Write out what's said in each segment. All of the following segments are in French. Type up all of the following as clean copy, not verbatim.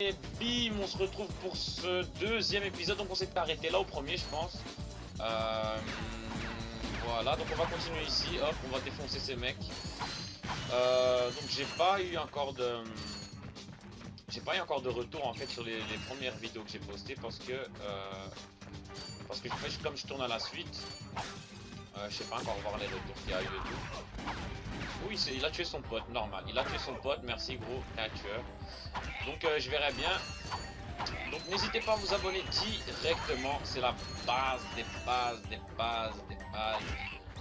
Et bim, on se retrouve pour ce deuxième épisode. Donc on s'était arrêté là au premier, je pense. Voilà, donc on va continuer ici. Hop, on va défoncer ces mecs. Donc j'ai pas eu encore de retour en fait sur les premières vidéos que j'ai postées parce que comme je tourne à la suite, je sais pas encore voir les retours qu'il y a eu et tout. Oui, il a tué son pote, normal. Il a tué son pote, merci gros, un tueur. Donc je verrai bien. Donc n'hésitez pas à vous abonner directement, c'est la base des bases, des bases, des bases.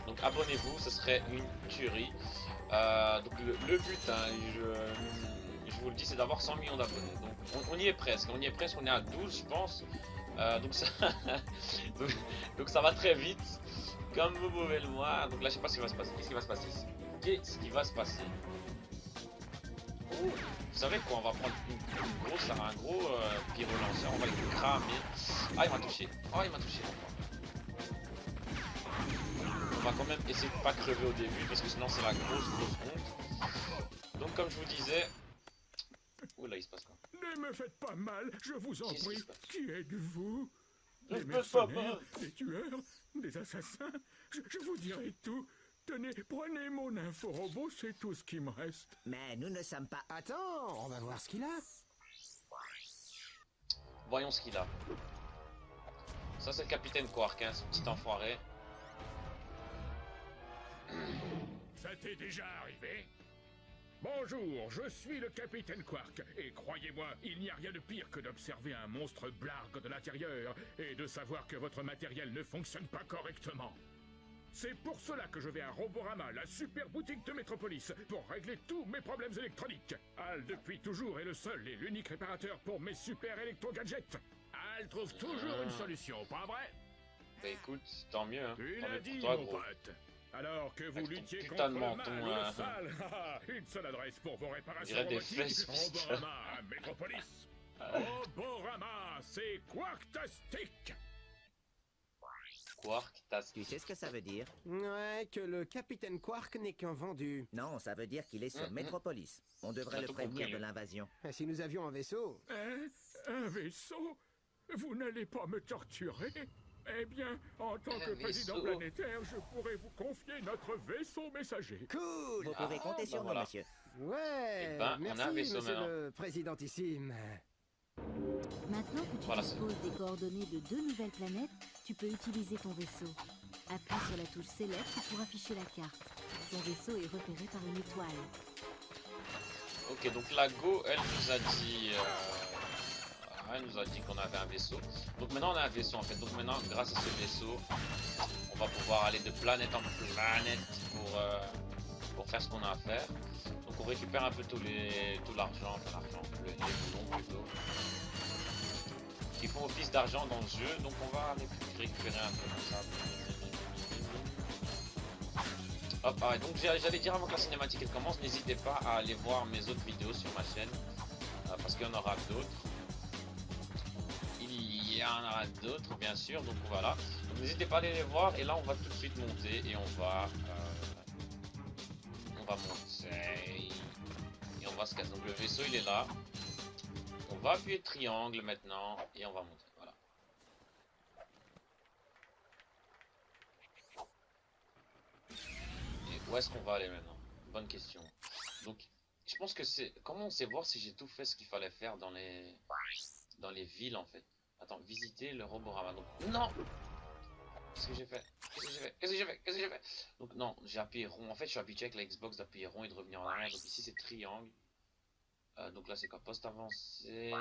Donc abonnez-vous, ce serait une tuerie. Donc le but, hein, je vous le dis, c'est d'avoir 100 millions d'abonnés. Donc on y est presque, on est à 12 je pense. Donc, ça donc ça va très vite, comme vous pouvez le voir. Donc là je sais pas ce qui va se passer. Qu'est-ce qui va se passer ici? Qu'est-ce qui va se passer? Vous savez quoi, on va prendre un gros pyrolanceur, on va le cramer. Ah, il m'a touché. Oh, il m'a touché. On va quand même essayer de pas crever au début parce que sinon c'est la grosse honte. Donc comme je vous disais... Oula, il se passe quoi? Ne me faites pas mal, je vous en prie. Qui êtes-vous? Ne Des me fais pas mercenaires, mal. des tueurs, des assassins? Je vous dirai tout. Tenez, prenez mon info-robot, c'est tout ce qui me reste. Mais nous ne sommes pas... Attends, on va voir ce qu'il a. Voyons ce qu'il a. Ça c'est le capitaine Quark, hein, ce petit enfoiré. Ça t'est déjà arrivé? Bonjour, je suis le capitaine Quark, et croyez-moi, il n'y a rien de pire que d'observer un monstre blargue de l'intérieur, et de savoir que votre matériel ne fonctionne pas correctement. C'est pour cela que je vais à Roborama, la super boutique de Métropolis, pour régler tous mes problèmes électroniques. Al, depuis toujours, est le seul et l'unique réparateur pour mes super électro-gadgets. Al trouve toujours une solution, pas vrai? Bah écoute, tant mieux, hein. Tu Tant l'as mieux dit, pour toi, mon gros. pote. Alors que vous Avec ton luttiez putain contre de le menton, mal ou le sale, une seule adresse pour vos On réparations dirait des robotiques, fesses, putain. Roborama à Métropolis. Roborama, c'est Quarktastic. Quark, task. Tu sais ce que ça veut dire? Ouais, que le capitaine Quark n'est qu'un vendu. Non, ça veut dire qu'il est sur Métropolis. On devrait On a le tout prévenir compris, de lui. l'invasion. Et si nous avions un vaisseau? Hein? Un vaisseau? Vous n'allez pas me torturer? Eh bien, en tant que président vaisseau. planétaire, je pourrais vous confier notre vaisseau messager. Cool. Vous pouvez compter sur nous, voilà. monsieur. Ouais, Eh ben, on merci, a un vaisseau monsieur maintenant. le présidentissime. Maintenant que tu Voilà, disposes des coordonnées de 2 nouvelles planètes, tu peux utiliser ton vaisseau. Appuie sur la touche Select pour afficher la carte. Ton vaisseau est repéré par une étoile. Ok, donc la Go, elle nous a dit... elle nous a dit qu'on avait un vaisseau. Donc maintenant on a un vaisseau en fait. Donc maintenant, grâce à ce vaisseau, on va pouvoir aller de planète en planète pour faire ce qu'on a à faire. Donc on récupère un peu tout l'argent, les boulons plutôt, qui font office d'argent dans le jeu. Donc on va récupérer un peu comme ça. Hop, ah, donc j'allais dire avant que la cinématique elle commence, n'hésitez pas à aller voir mes autres vidéos sur ma chaîne, parce qu'il y en aura d'autres. Il y en aura d'autres bien sûr, donc voilà. Donc n'hésitez pas à aller les voir, et là on va tout de suite monter, et on va monter, et on va se casser. Donc le vaisseau il est là, on va appuyer triangle maintenant, et on va monter, voilà. Où est-ce qu'on va aller maintenant? Bonne question. Donc, je pense que c'est... Comment on sait voir si j'ai tout fait ce qu'il fallait faire dans les villes, en fait? Attends, visiter le Roborama. Donc, non! Qu'est-ce que j'ai fait? Qu'est-ce que j'ai fait? Donc, non, j'ai appuyé rond. En fait, je suis habitué avec la Xbox d'appuyer rond et de revenir en arrière. Donc, ici, c'est triangle. Donc là, c'est quoi? Poste avancé.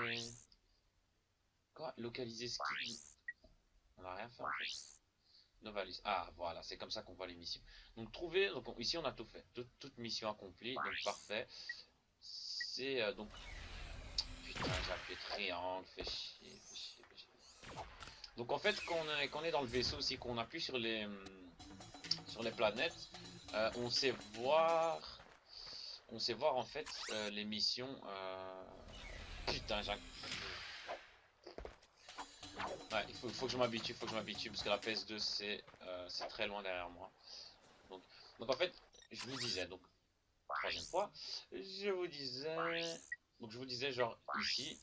Quoi? Localiser ski. On va rien faire, en fait. Novalis. Ah voilà, c'est comme ça qu'on voit les missions. Donc trouver, donc ici on a tout fait, toute mission accomplie, donc parfait. C'est donc putain j'ai appuyé triangle, fait chier. Donc en fait quand on est dans le vaisseau aussi, qu'on appuie sur les planètes, on sait voir en fait les missions. Putain j'ai... Ouais, il faut que je m'habitue, parce que la PS2 c'est très loin derrière moi. Donc en fait, je vous disais, donc troisième fois, je vous disais genre ici,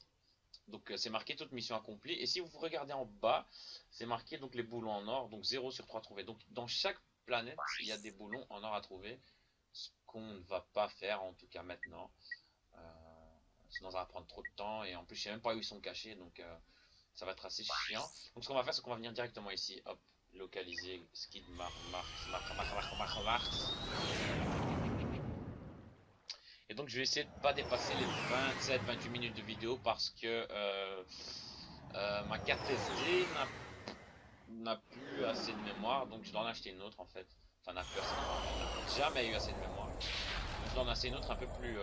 Donc c'est marqué toute mission accomplie. Et si vous regardez en bas, c'est marqué donc les boulons en or. Donc 0 sur 3 trouvés. Donc dans chaque planète, il y a des boulons en or à trouver. Ce qu'on ne va pas faire, en tout cas maintenant. Sinon ça va prendre trop de temps. Et en plus je sais même pas où ils sont cachés. Donc ça va être assez chiant. Donc ce qu'on va faire, c'est qu'on va venir directement ici. Hop, localiser Skid Mars. Et donc je vais essayer de pas dépasser les 27-28 minutes de vidéo parce que ma carte SD n'a plus assez de mémoire, donc je dois en acheter une autre en fait. Enfin n'a plus assez de mémoire, n'a jamais eu assez de mémoire. Donc je dois en acheter une autre un peu plus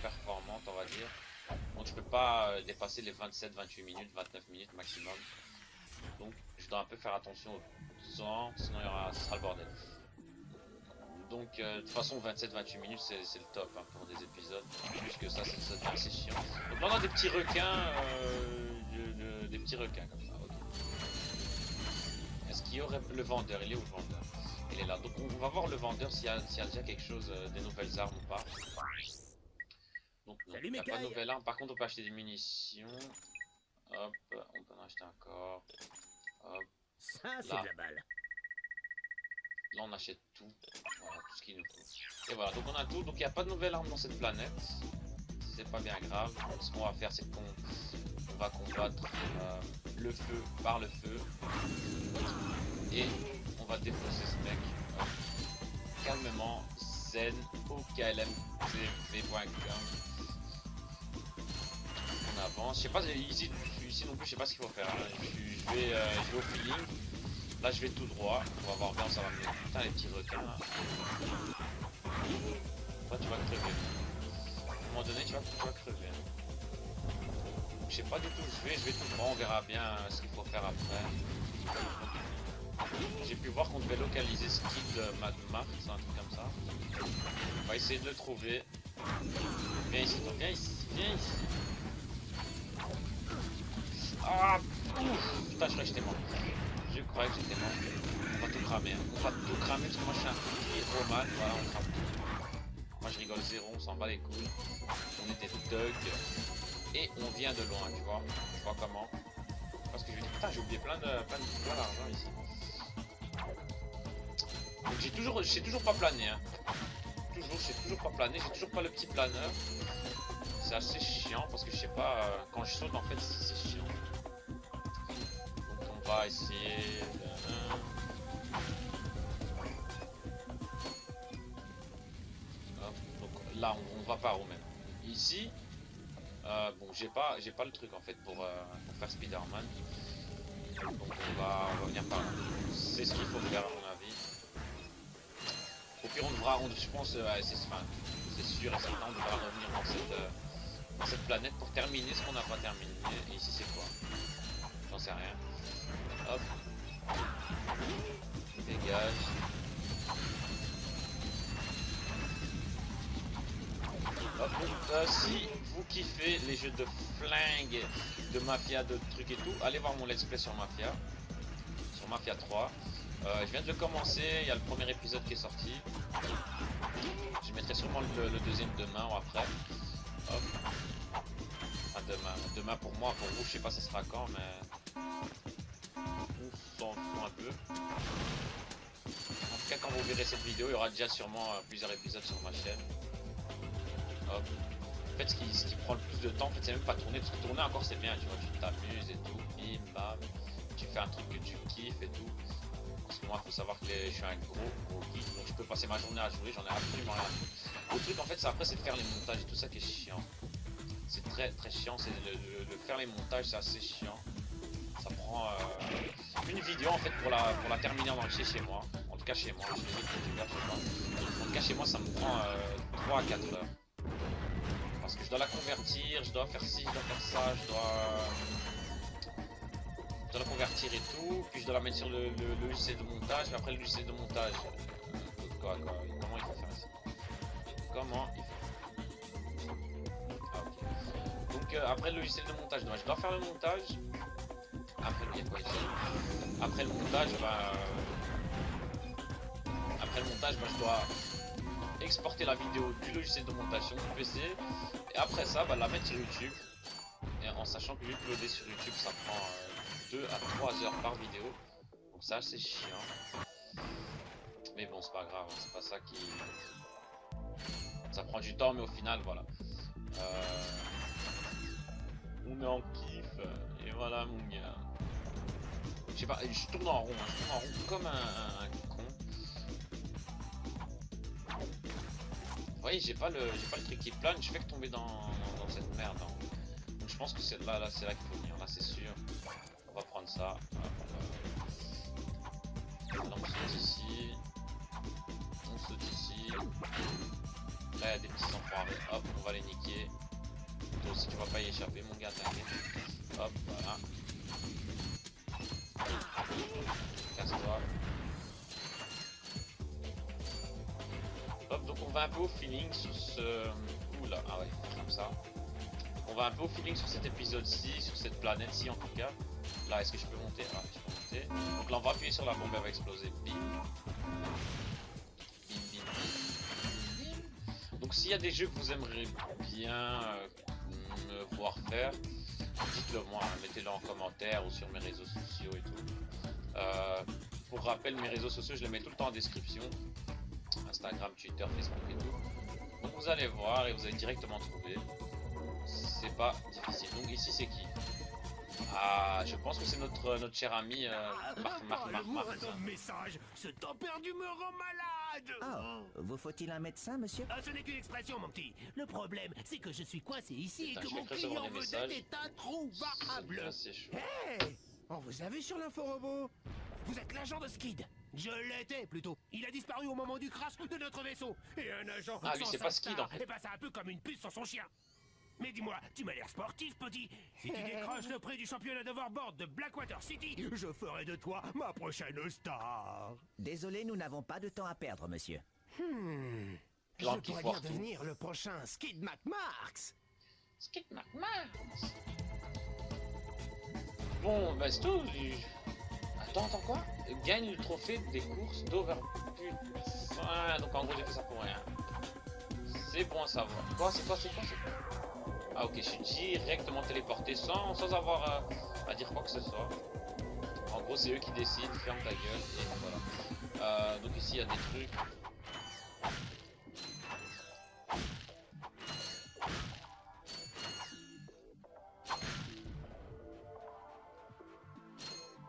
performante on va dire. Donc je peux pas dépasser les 27-28 minutes, 29 minutes maximum. Donc je dois un peu faire attention au temps, sinon ce sera le bordel. Donc de toute façon 27-28 minutes c'est le top hein, pour des épisodes. Plus que ça c'est assez chiant. Donc là on a des petits requins, des petits requins comme ça. Okay. Est-ce qu'il y aurait le vendeur? Il est où le vendeur? Il est là. Donc on va voir le vendeur s'il y a déjà quelque chose, des nouvelles armes ou pas. Donc non, il n'y a pas de nouvelles armes. Par contre on peut acheter des munitions. Hop, on peut en acheter encore. Hop. Ça, c'est de la balle. Là on achète tout, voilà, tout ce qu'il nous faut. Et voilà, donc on a tout, donc il n'y a pas de nouvelle arme dans cette planète. C'est pas bien grave. Donc, ce qu'on va faire, c'est qu'on va combattre le feu par le feu. Et on va défoncer ce mec. Calmement, zen, oklmtv.com. On avance. Je sais pas, ici non plus, je sais pas ce qu'il faut faire. Hein. Je vais au feeling. Là je vais tout droit, on va voir bien où ça va mener. Putain les petits requins là. Toi tu vas crever. À un moment donné tu vas crever. Je sais pas du tout où je vais tout droit, on verra bien ce qu'il faut faire après. J'ai pu voir qu'on devait localiser ce kit de Mad Mars, un truc comme ça. On va essayer de le trouver. Viens ici, toi, viens ici. Ah ouf, putain je croyais que j'étais mort. Je croyais que j'étais mort. On va tout cramer. Hein. On va tout cramer parce que moi je suis un petit roman. Voilà, on crame tout. Moi je rigole zéro, on s'en bat les couilles. On était thugs. Et on vient de loin, tu vois. Je vois comment. Parce que je me dis, putain, j'ai oublié plein d'argent ici. Donc je sais toujours pas planer. Hein. Je sais toujours pas planer. J'ai toujours pas le petit planeur. C'est assez chiant parce que je sais pas. Quand je saute, en fait, c'est chiant. On va essayer de... Hop, donc là on va par où même. Ici, bon j'ai pas le truc en fait pour faire Spider-Man. Donc on va venir par là. C'est ce qu'il faut faire à mon avis. Au pire je pense c'est sûr et certain on devra revenir dans cette planète pour terminer ce qu'on n'a pas terminé. Et ici c'est quoi? J'en sais rien. Hop. Dégage. Hop. Si vous kiffez les jeux de flingue, de mafia, de trucs et tout, allez voir mon let's play sur Mafia. Sur Mafia 3. Je viens de le commencer, il y a le premier épisode qui est sorti. Je mettrai sûrement le deuxième demain ou après. Hop. Enfin demain pour moi, pour vous, je sais pas ça sera quand, mais... On s'en fout un peu. En tout cas, quand vous verrez cette vidéo, il y aura déjà sûrement plusieurs épisodes sur ma chaîne. Hop. En fait, ce qui prend le plus de temps, en fait, c'est même pas tourner. Parce que tourner encore, c'est bien, tu vois, tu t'amuses et tout. Bim, bam. Tu fais un truc que tu kiffes et tout. Parce que moi, il faut savoir que je suis un gros geek. Donc, je peux passer ma journée à jouer, j'en ai absolument rien. Le truc, en fait, après, c'est de faire les montages et tout ça qui est chiant. C'est très très chiant, c'est de faire les montages, c'est assez chiant. Ça prend une vidéo en fait pour la terminer en entier chez moi. En tout cas chez moi, je en tout cas chez moi ça me prend 3 à 4 heures. Parce que je dois la convertir, je dois faire ci, je dois faire ça, je dois la convertir et tout. Puis je dois la mettre sur le logiciel de montage, mais après le logiciel de montage. Comment il faut faire ça? Comment il faut... Ah, ok. Donc après le logiciel de montage, je dois faire le montage. Après le montage, je dois exporter la vidéo du logiciel de montage sur mon PC. Et après ça, la mettre sur YouTube. Et en sachant que uploader sur YouTube ça prend 2 à 3 heures par vidéo. Donc ça c'est chiant. Mais bon c'est pas grave, c'est pas ça qui... Ça prend du temps mais au final voilà. On est en kiff. Et voilà mon gars. Je sais pas, je tourne en rond, hein, je tourne en rond comme un con. Vous voyez, j'ai pas le truc qui plane, je fais que tomber dans cette merde. Hein. Donc je pense que c'est là c'est là qu'il faut venir, là c'est sûr. On va prendre ça. Là on saute ici. On saute ici. Là il y a des petits enfoirés, hop, on va les niquer. Toi aussi tu vas pas y échapper mon gars, t'inquiète. Hop, voilà. Casse-toi. Hop, donc on va un peu au feeling sur ce... Oula, ah ouais, comme ça. On va un peu au feeling sur cet épisode-ci, sur cette planète-ci en tout cas. Là, est-ce que je peux monter? Ah, je peux monter. Donc là, on va appuyer sur la bombe, elle va exploser. Bim. Bim, bim, bim, bim. Donc s'il y a des jeux que vous aimeriez bien me voir faire, dites-le moi, hein, mettez-le en commentaire ou sur mes réseaux sociaux et tout. Pour rappel, mes réseaux sociaux, je les mets tout le temps en description. Instagram, Twitter, Facebook et tout. Donc vous allez voir et vous allez directement trouver. C'est pas difficile. Donc ici c'est qui? Ah, je pense que c'est notre cher ami Le message, ce temps perdu me rend malade. Oh, vous faut-il un médecin, monsieur? Ah, ce n'est qu'une expression, mon petit. Le problème, c'est que je suis coincé ici Putain, et que je mon vais recevoir client des vedette messages. est introuvable. C'est chaud. Hey, on vous a vu sur l'info-robot? Vous êtes l'agent de Skid. Je l'étais plutôt. Il a disparu au moment du crash de notre vaisseau. Et un agent Ah, lui, sans c'est sa pas Skid, star, en fait. eh ben, c'est un peu comme une puce sur son chien. Mais dis-moi, tu m'as l'air sportif, petit. Si tu décroches le prix du championnat d'overboard de Blackwater City, je ferai de toi ma prochaine star. Désolé, nous n'avons pas de temps à perdre, monsieur. Je Plan qui pourrais foire bien tout. devenir le prochain Skid McMarx. Skid McMahon. Bon, bah c'est tout. Attends quoi? Gagne le trophée des courses d'Overboard. Ah, donc en gros j'ai fait ça pour rien. C'est bon à savoir. Quoi? C'est quoi? Ah ok, je suis directement téléporté sans avoir à dire quoi que ce soit. En gros c'est eux qui décident, ferme ta gueule et voilà. Donc ici il y a des trucs.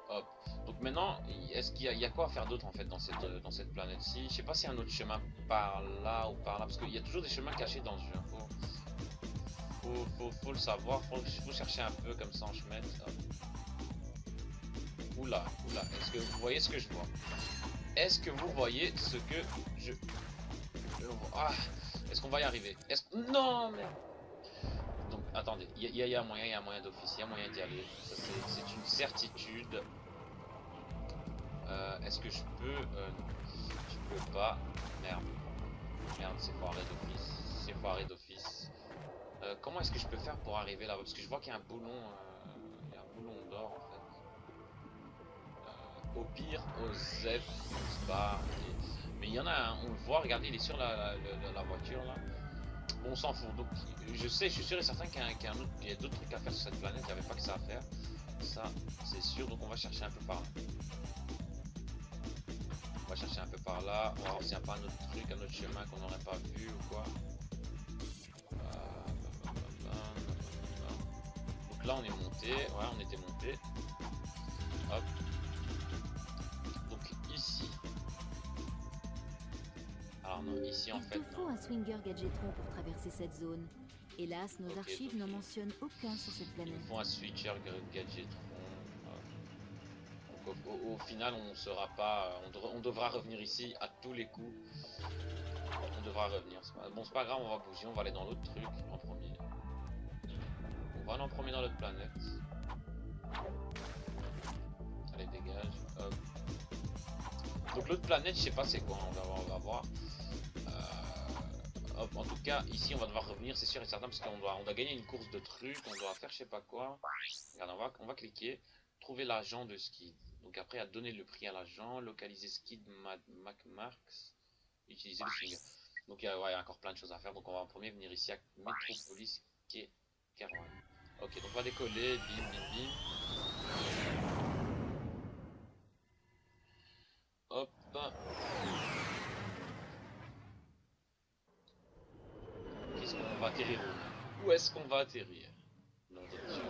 Hop. Donc maintenant, est-ce qu'il y a quoi à faire d'autre en fait dans cette planète-ci? Je sais pas s'il y a un autre chemin par là ou par là, parce qu'il y a toujours des chemins cachés dans ce jeu. Faut le savoir, faut chercher un peu comme ça en chemin. Oula, est-ce que vous voyez ce que je vois? Est-ce que vous voyez ce que je vois? Ah, est-ce qu'on va y arriver? Non mais... Donc attendez, il y a moyen d'office, il y a moyen d'y aller. C'est une certitude. Est-ce que je peux... je peux pas. Merde, c'est foiré d'office. Comment est-ce que je peux faire pour arriver là-bas? Parce que je vois qu'il y a un boulon, d'or en fait. Au pire, au Z, on se barre. Mais il y en a un, on le voit, regardez, il est sur la voiture là. Bon, on s'en fout. Donc, je suis sûr et certain qu'il y a d'autres trucs à faire sur cette planète. Il n'y avait pas que ça à faire. Ça, c'est sûr. Donc, on va chercher un peu par là. On va chercher un peu par là. On va voir s'il n'y a pas un autre truc, un autre chemin qu'on n'aurait pas vu ou quoi. Donc là, on est monté. Ouais, on était monté. Hop. Donc ici. Alors non, ici en Il fait te faut non. un Swinger Gadgetron pour traverser cette zone. Hélas, nos Ok, archives donc n'en mentionnent aucun sur cette planète. Ils font un switcher Gadgetron. Donc au final, on sera pas. On devra revenir ici à tous les coups. On devra revenir. Bon, c'est pas grave, on va bouger. On va aller dans l'autre truc en premier. On va aller en premier dans l'autre planète. Allez, dégage. Hop. Donc l'autre planète, je sais pas c'est quoi. On va voir. Hop, en tout cas, ici, on va devoir revenir, c'est sûr et certain, parce qu'on doit gagner une course de trucs. On doit faire je sais pas quoi. Regarde, on va cliquer. Trouver l'agent de Skid. Donc après, à donner le prix à l'agent, localiser Skid McMarx, utiliser le finger. Donc il y a encore plein de choses à faire. Donc on va en premier venir ici à Metropolis Caron. Ok, donc on va décoller, bim, bim, bim. Hop. Qu'est-ce qu'on va atterrir? Où est-ce qu'on va atterrir? Nom de Dieu.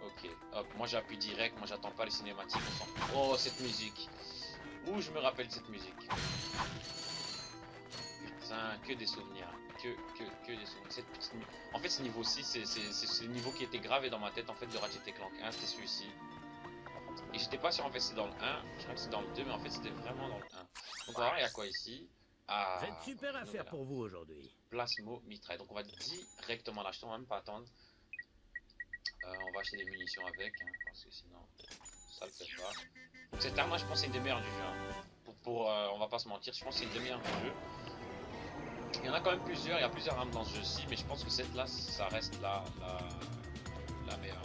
Ok, hop, moi j'appuie direct, moi j'attends pas les cinématiques. Oh, cette musique. Ouh, je me rappelle cette musique. Putain, que des souvenirs. Que des souvenirs. Cette petite... En fait, ce niveau 6, c'est le niveau qui était gravé dans ma tête en fait de Ratchet Clank 1, c'était celui-ci. Et j'étais pas sûr en fait c'est dans le 1, je crois que c'est dans le 2, mais en fait c'était vraiment dans le 1. Donc on va voir il y a quoi ici. Ah, J'ai de super affaires pour vous aujourd'hui. Plasmo mitraille. Donc on va directement l'acheter, on va même pas attendre. On va acheter des munitions avec, hein, parce que sinon ça le fait pas. Donc cette arme là je pense c'est une des meilleures du jeu. Hein. On va pas se mentir, je pense que c'est une des meilleures du jeu. Il y en a quand même plusieurs, il y a plusieurs armes dans ce jeu-ci, mais je pense que cette là ça reste la meilleure.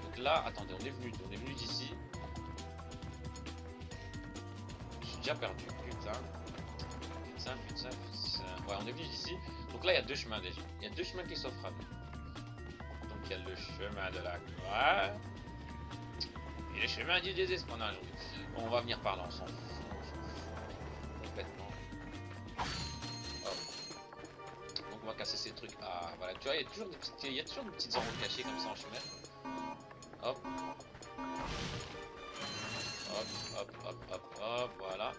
Donc là, attendez, on est venu d'ici. Je suis déjà perdu, putain. Ouais, on est venu d'ici. Donc là, il y a deux chemins déjà. Il y a deux chemins qui s'offrent à nous. Donc il y a le chemin de la gloire et le chemin du désespoir. Non, on va venir par là, on s'en fout. Complètement. Hop. Donc on va casser ces trucs. Ah, voilà. Tu vois, il y a toujours des petites zones cachées comme ça en chemin. Hop. Hop, voilà.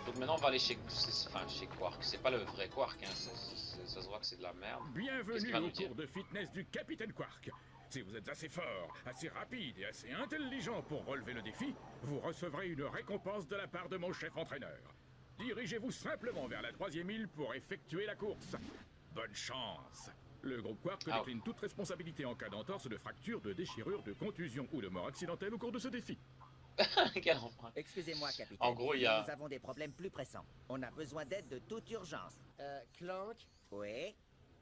Donc maintenant on va aller chez Quark. C'est pas le vrai Quark, hein. Ça se voit que c'est de la merde. Bienvenue au cours de fitness du Capitaine Quark. Si vous êtes assez fort, assez rapide et assez intelligent pour relever le défi, vous recevrez une récompense de la part de mon chef entraîneur. Dirigez-vous simplement vers la 3e île pour effectuer la course. Bonne chance. Le groupe Quark décline toute responsabilité en cas d'entorse, de fracture, de déchirure, de contusion ou de mort accidentelle au cours de ce défi. Quel enfant. Excusez-moi, capitaine. En gros, il y a... Nous avons des problèmes plus pressants. On a besoin d'aide de toute urgence. Clank, Oui?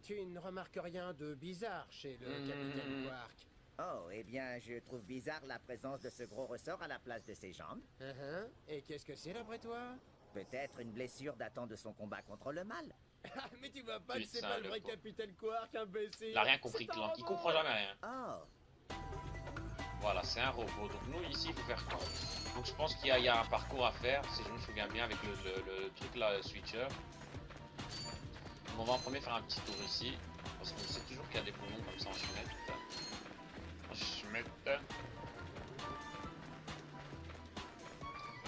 tu ne remarques rien de bizarre chez le capitaine Quark. Oh, eh bien, je trouve bizarre la présence de ce gros ressort à la place de ses jambes. Et qu'est-ce que c'est d'après toi? Peut-être une blessure datant de son combat contre le mal. Mais tu vois pas que c'est Putain, pas le le vrai pauvre. capitaine Quark, imbécile. Il a rien compris, C'est un Clank. Il robot. comprend jamais rien. Oh, Voilà, c'est un robot. Donc nous ici, il faut faire quoi? Donc je pense qu'il y a un parcours à faire, si je me souviens bien, avec le truc là, le switcher. Donc on va en premier faire un petit tour ici, parce qu'on sait toujours qu'il y a des boulons comme ça en chemette.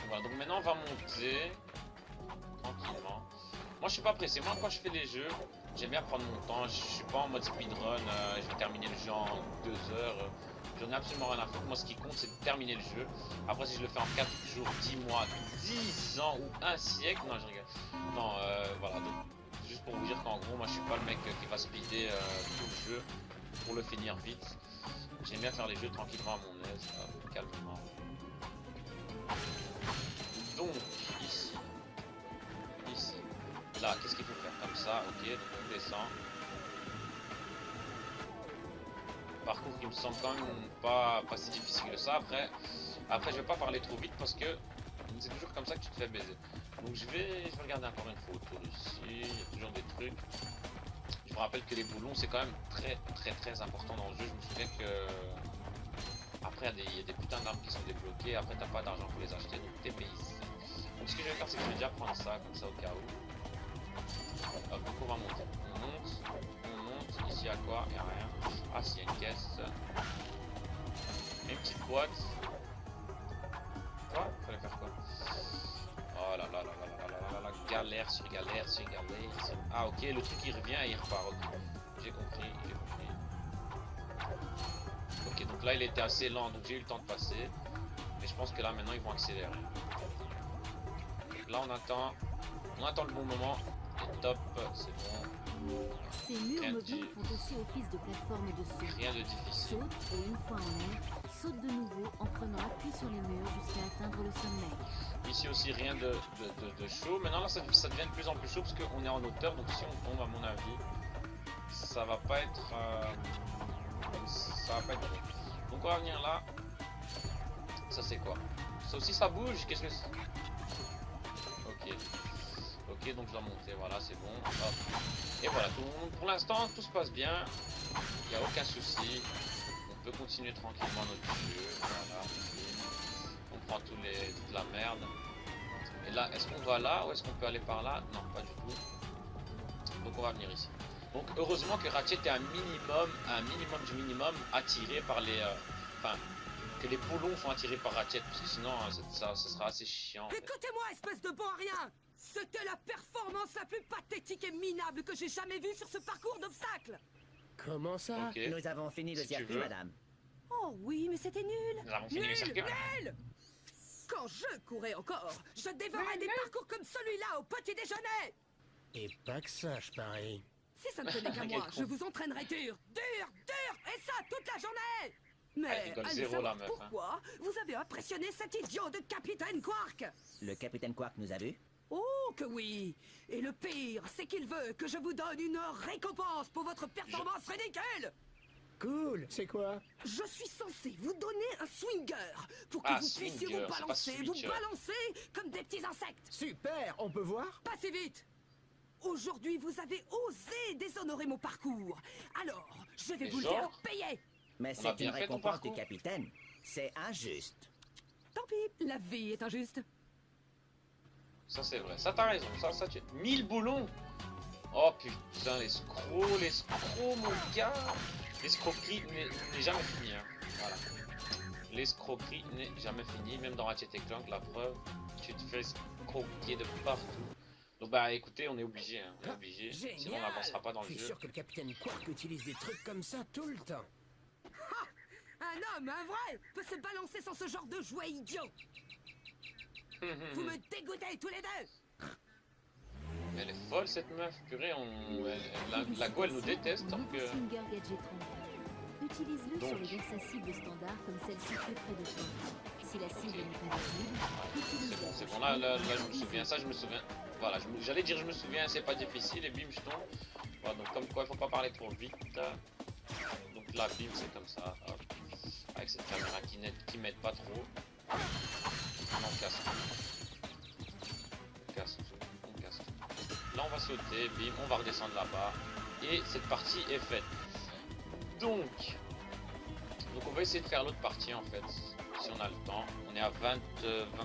Voilà, donc maintenant on va monter tranquillement. Moi je suis pas pressé, moi quand je fais les jeux, j'aime bien prendre mon temps, je suis pas en mode speedrun, je vais terminer le jeu en 2 heures. J'en ai absolument rien à foutre. Moi, ce qui compte, c'est de terminer le jeu. Après, si je le fais en 4 jours, 10 mois, 10 ans ou un siècle, non, je rigole. Non, voilà. Donc, juste pour vous dire qu'en gros, moi, je suis pas le mec qui va speeder tout le jeu pour le finir vite. J'aime bien faire les jeux tranquillement à mon aise, calmement. Donc, ici. Là, qu'est-ce qu'il faut faire? Comme ça, ok. Donc, on descend. Parcours qui me semble quand même pas si difficile que ça. Après je vais pas parler trop vite parce que c'est toujours comme ça que tu te fais baiser. Donc je vais regarder encore une fois autour ici, il y a toujours des trucs. Je me rappelle que les boulons c'est quand même très important dans le jeu. Je me souviens que après il y a des putains d'armes qui sont débloquées, après t'as pas d'argent pour les acheter, donc t'es payé. Donc ce que je vais faire c'est que je vais déjà prendre ça comme ça au cas où. Hop, donc on va monter. On monte, ici à quoi? Il n'y a rien. Ah si, il y a une caisse. Une petite boîte. Quoi? Fallait faire quoi? Oh là là là là là là là là, galère sur galère. Ah ok, le truc il revient et il repart. Ok. J'ai compris. Ok, donc là il était assez lent, donc j'ai eu le temps de passer. Mais je pense que là maintenant ils vont accélérer. Là on attend le bon moment. Et top, c'est bon. Ces murs mobiles font aussi office de plateforme de saut. Rien de difficile. Saute et une fois en l'air, saute de nouveau en prenant appui sur les murs jusqu'à atteindre le sommet. Ici aussi rien de chaud. Maintenant là ça devient de plus en plus chaud parce qu'on est en hauteur. Donc si on tombe à mon avis, ça va pas être bon. Donc on va venir là. Ça c'est quoi? Ça aussi ça bouge. Qu'est-ce que c'est? Ok. Ok, donc je dois monter, voilà, c'est bon. Hop. Et voilà, pour l'instant, tout se passe bien. Il n'y a aucun souci. On peut continuer tranquillement notre jeu. Voilà. On prend toute la merde. Et là, est-ce qu'on va là ou est-ce qu'on peut aller par là? Non, pas du tout. Donc on va venir ici. Donc heureusement que Ratchet est un minimum du minimum attiré par les... Enfin, que les boulons sont attirés par Ratchet, parce que sinon ça sera assez chiant. En fait. Écoutez-moi, espèce de bon à rien! C'était la performance la plus pathétique et minable que j'ai jamais vue sur ce parcours d'obstacles! Comment ça? Ok. Nous avons fini le Si tu circuit, veux. madame. Oh oui, mais c'était nul! Nous avons fini le circuit. Nul! Quand je courais encore, je dévorais des parcours comme celui-là au petit déjeuner! Et pas que ça, je parie. Si ça ne tenait qu'à Quel moi, con. je vous entraînerais dur, et ça toute la journée! Mais rigole allez zéro, savoir la meuf, hein. pourquoi vous avez impressionné cet idiot de Capitaine Quark! Le capitaine Quark nous a vus? Oh que oui! Et le pire, c'est qu'il veut que je vous donne une récompense pour votre performance ridicule! Cool, c'est quoi? Je suis censé vous donner un swinger pour que Ah, vous puissiez swinger, vous c'est pas balancer, switcher. comme des petits insectes! Super, on peut voir? Pas si vite! Aujourd'hui, vous avez osé déshonorer mon parcours. Alors, je vais Mais vous le genre faire payer! Mais On a c'est bien une fait ton récompense du parcours. capitaine. C'est injuste. Tant pis, la vie est injuste. Ça c'est vrai, ça t'as raison, ça tu... 1000 boulons. Oh putain, l'escroc mon gars. L'escroquerie n'est jamais finie, hein. Voilà. L'escroquerie n'est jamais finie, même dans Ratchet & Clank, la preuve, tu te fais escroquer de partout. Donc bah écoutez, on est obligé, hein. On est obligé, sinon on n'avancera pas dans Je le suis jeu. sûr que le capitaine Quark utilise des trucs comme ça tout le temps. Un homme, un vrai, peut se balancer sans ce genre de jouet idiot. Vous me dégoûtez tous les deux. Elle est folle cette meuf, purée, la go elle nous déteste, Nouveau donc Swinger Gadgetron. Utilise-le sur Donc. les verses à cible standard comme celle située près de toi. Si la cible n'est pas visible, utilise-la. c'est bon, là je me souviens, ça je me souviens. Voilà, j'allais dire je me souviens, c'est pas difficile, et bim je tombe. Voilà, donc comme quoi il faut pas parler trop vite. Donc là bim c'est comme ça, hop. Avec cette caméra qui m'aide pas trop. On casse tout. On casse tout, on casse tout. Là on va sauter, bim, on va redescendre là-bas. Et cette partie est faite. Donc on va essayer de faire l'autre partie en fait, si on a le temps. On est à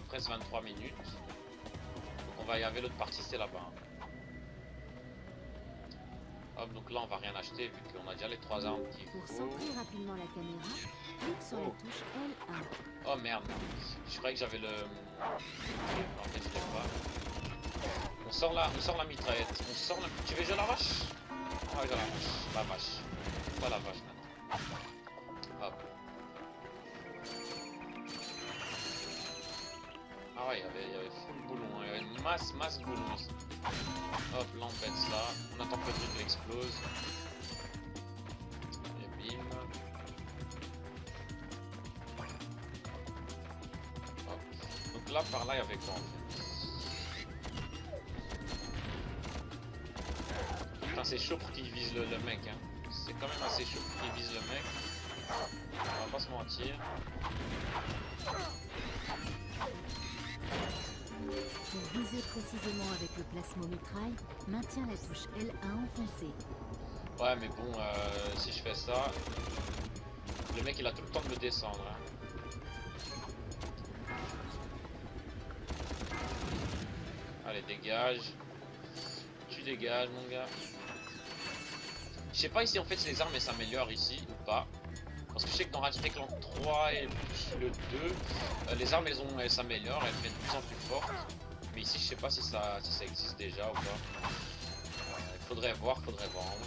presque 23 minutes. Donc on va y aller, l'autre partie c'est là-bas. Hop, donc là on va rien acheter vu qu'on a déjà les 3 armes qu'il Pour faut. centrer rapidement la caméra, clique sur la touche L1. Oh merde, je croyais que j'avais le... En fait je l'ai pas. On sort la mitraillette, on sort la... Tu veux jouer la vache? Ah oui, la vache. Pas la vache maintenant. Hop. Ah ouais, il y avait full boulon, il y avait masse boulon ici. Hop, là on pète ça, on attend que le truc explose. Et bim. Hop. Donc là, par là, il y avait quoi en fait? Putain, c'est chaud pour qu'il vise le mec, hein. C'est quand même assez chaud pour qu'il vise le mec. On va pas se mentir. Pour viser précisément avec le plasmomitraille, maintiens la touche L1 enfoncée. Ouais, mais bon, si je fais ça, le mec il a tout le temps de me descendre. Hein. Allez, dégage. Tu dégages, mon gars. Je sais pas ici en fait si les armes elles s'améliorent ici ou pas. Parce que je sais que dans Ratchet & Clank 3 et le 2, les armes elles s'améliorent, elles deviennent de plus en plus fortes. Mais ici je sais pas si ça existe déjà ou pas. Il faudrait voir.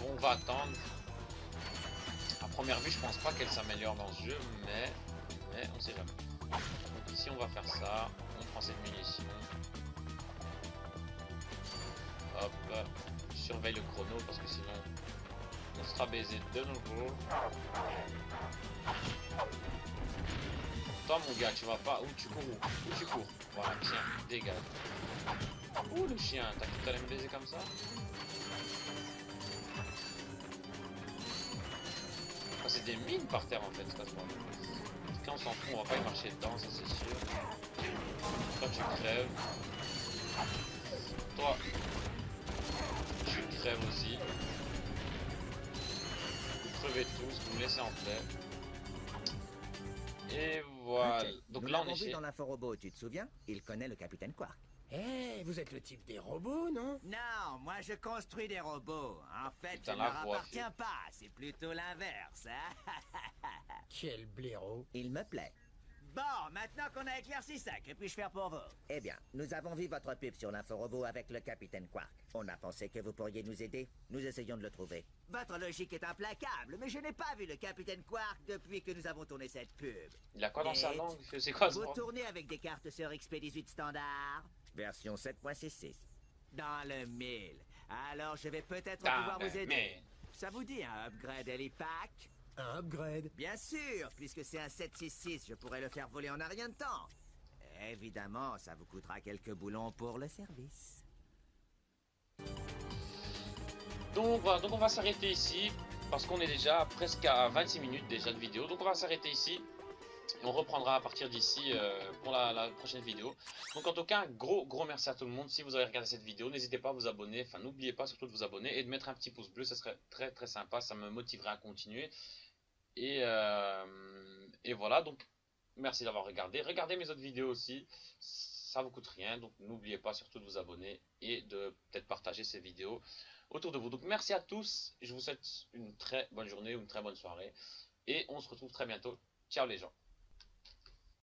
On va attendre. À première vue je pense pas qu'elle s'améliore dans ce jeu, mais on sait jamais. Donc ici on va faire ça, on prend cette munition. Hop, je surveille le chrono parce que sinon on sera baisé de nouveau. Toi mon gars, tu vas pas. Où tu cours? Où tu cours? Voilà, tiens, dégage. Ouh le chien, t'as cru que t'allais me baiser comme ça? Ah, c'est des mines par terre en fait, casse-moi. Quand on s'en fout, on va pas y marcher dedans, ça c'est sûr. Toi tu crèves. Toi, crève aussi. Vous crevez tous, vous me laissez en paix. Et voilà. Ok. Donc Nous là on l'avons est vu chez... dans l'inforobot, tu te souviens? Il connaît le capitaine Quark. Eh, vous êtes le type des robots, non? Non, moi je construis des robots. En fait, Putain, je ne la leur voix, appartiens pas. C'est plutôt l'inverse. Hein. Quel blaireau. Il me plaît. Bon, maintenant qu'on a éclairci ça, que puis-je faire pour vous? Eh bien, nous avons vu votre pub sur l'inforobot avec le capitaine Quark. On a pensé que vous pourriez nous aider. Nous essayons de le trouver. Votre logique est implacable, mais je n'ai pas vu le capitaine Quark depuis que nous avons tourné cette pub. Il a quoi dans sa Et langue? C'est quoi ce Vous bord? tournez avec des cartes sur XP18 standard, version 7.66. Dans le 1000. Alors je vais peut-être pouvoir vous aider. Mais... Ça vous dit un upgrade Helipack? Un upgrade. Bien sûr, puisque c'est un 766, je pourrais le faire voler en un rien de temps. Évidemment, ça vous coûtera quelques boulons pour le service. Donc voilà, donc on va s'arrêter ici. Parce qu'on est déjà presque à 26 minutes déjà de vidéo. Donc on va s'arrêter ici. Et on reprendra à partir d'ici pour la prochaine vidéo. Donc en tout cas, un gros merci à tout le monde. Si vous avez regardé cette vidéo, n'hésitez pas à vous abonner. Enfin, n'oubliez pas surtout de vous abonner et de mettre un petit pouce bleu. Ça serait très sympa. Ça me motiverait à continuer. Et voilà, donc merci d'avoir regardé. Regardez mes autres vidéos aussi. Ça vous coûte rien. Donc n'oubliez pas surtout de vous abonner et de peut-être partager ces vidéos autour de vous. Donc merci à tous. Je vous souhaite une très bonne journée ou une très bonne soirée. Et on se retrouve très bientôt. Ciao les gens.